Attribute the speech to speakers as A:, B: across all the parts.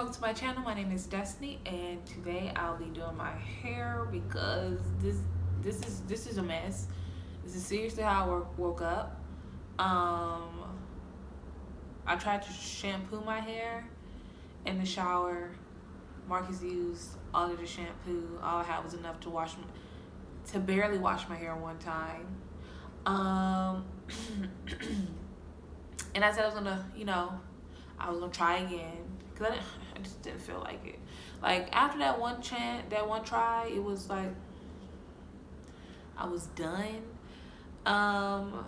A: welcome to my channel. My name is Destiny, and today I'll be doing my hair because this is a mess. This is seriously how I woke up. I tried to shampoo my hair in the shower. Marcus used all of the shampoo. All I had was enough to barely wash my hair one time. And I said I was gonna, I was gonna try again because I just didn't feel like it. Like after that one try, it was like I was done. But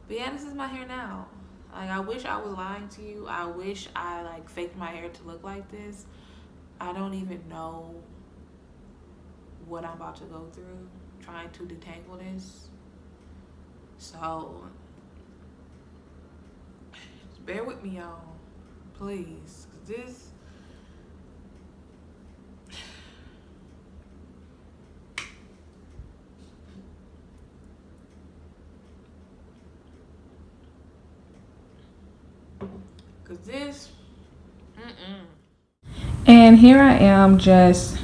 A: yeah, this is my hair now. Like I wish I was lying to you. I wish I like faked my hair to look like this. I don't even know what I'm about to go through trying to detangle this. So just bear with me, y'all, please. 'Cause this
B: And here I am, just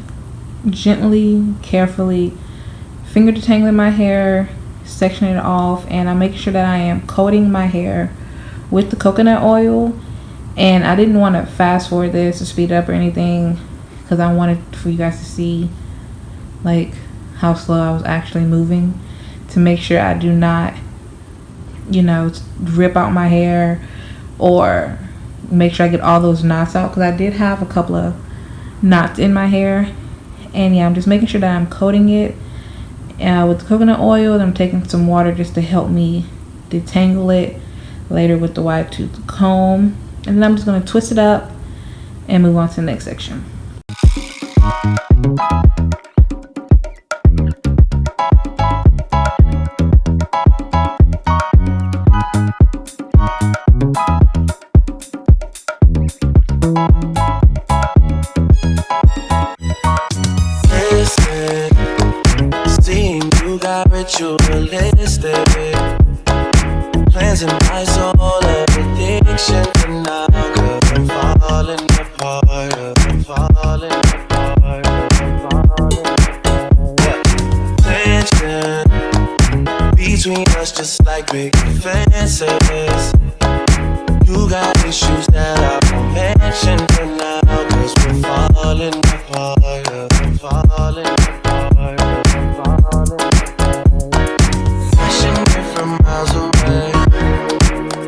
B: gently, carefully finger detangling my hair, sectioning it off, and I'm making sure that I am coating my hair with the coconut oil. And I didn't want to fast forward this or speed up or anything because I wanted for you guys to see like how slow I was actually moving, to make sure I do not, rip out my hair or make sure I get all those knots out, because I did have a couple of knots in my hair. And yeah, I'm just making sure that I'm coating it with the coconut oil, and I'm taking some water just to help me detangle it later with the wide tooth comb. And then I'm just going to twist it up and move on to the next section.
C: Ritualistic plans in my soul of addiction for now, 'cause I'm falling apart, Tension between us just like big fences. You got issues that I won't mention for now, 'cause we're falling apart, miles away,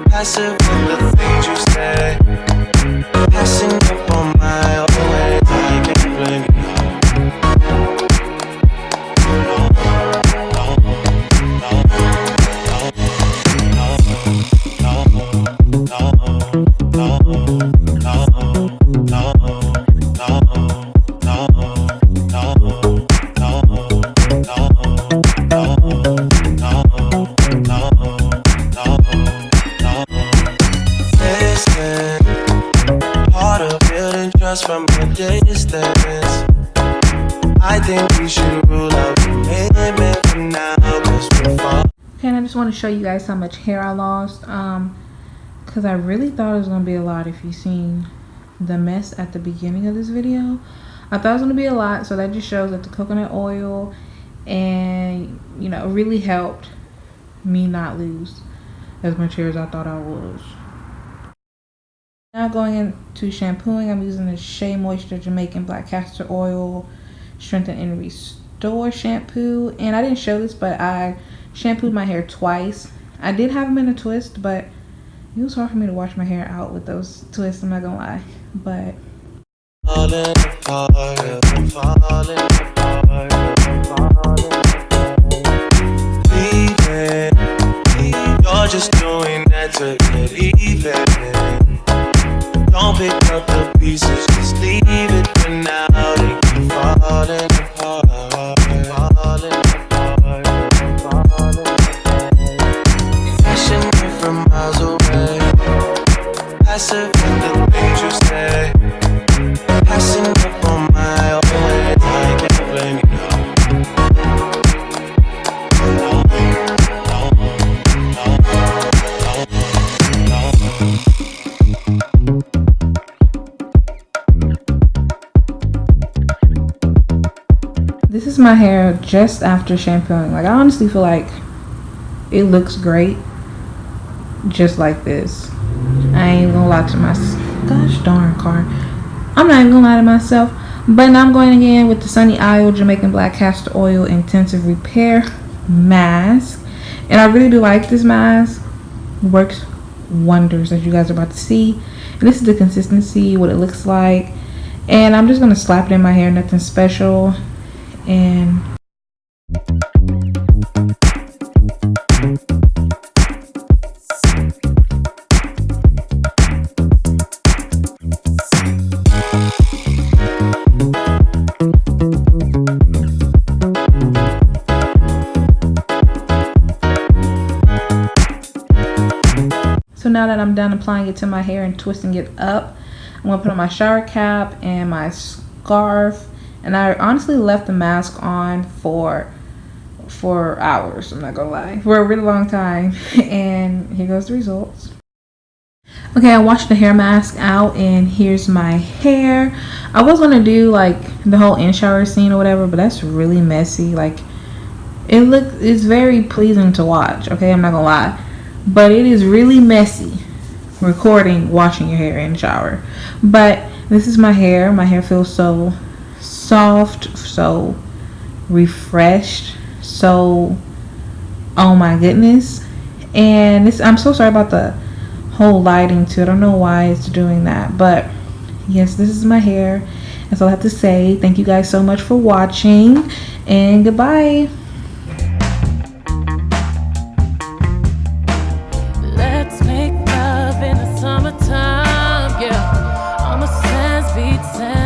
C: passive on the things you say, passing up on my own way. I can't blame you. From a distance, I think we should rule out the limit for now, 'cause we're far.
B: Okay, and I just want to show you guys how much hair I lost, because I really thought it was going to be a lot. If you've seen the mess at the beginning of this video, I thought it was going to be a lot. So that just shows that the coconut oil and really helped me not lose as much hair as I thought I was. Now going into shampooing, I'm using the Shea Moisture Jamaican Black Castor Oil Strengthen and Restore shampoo. And I didn't show this, but I shampooed my hair twice. I did have them in a twist, but it was hard for me to wash my hair out with those twists, I'm not gonna lie. But
C: you're just doing that to get even. Don't pick up the pieces, just leave it for now. They keep falling apart, Flashing it from miles away, passive in the things you say, passing up on my own way. I can't blame you.
B: is my hair just after shampooing. Like, I honestly feel like it looks great just like this. I ain't gonna lie to myself. Gosh darn, car. I'm not even gonna lie to myself. But now I'm going again with the Sunny Isle Jamaican Black Castor Oil Intensive Repair Mask. And I really do like this mask. It works wonders, as you guys are about to see. And this is the consistency, what it looks like. And I'm just gonna slap it in my hair, nothing special. And so now that I'm done applying it to my hair and twisting it up, I'm gonna put on my shower cap and my scarf. And I honestly left the mask on for hours, I'm not gonna lie, for a really long time. And here goes the results. Okay, I washed the hair mask out and here's my hair. I was gonna do like the whole in shower scene or whatever, but that's really messy. Like, it's very pleasing to watch, okay, I'm not gonna lie, but it is really messy washing your hair in the shower. But this is my hair. My hair feels so soft, so refreshed, so, oh my goodness. And this, I'm so sorry about the whole lighting too. I don't know why it's doing that, but yes, this is my hair. That's all I have to say. Thank you guys so much for watching, and goodbye.
D: Let's make love in the summertime, yeah. On the sands, beach, sand.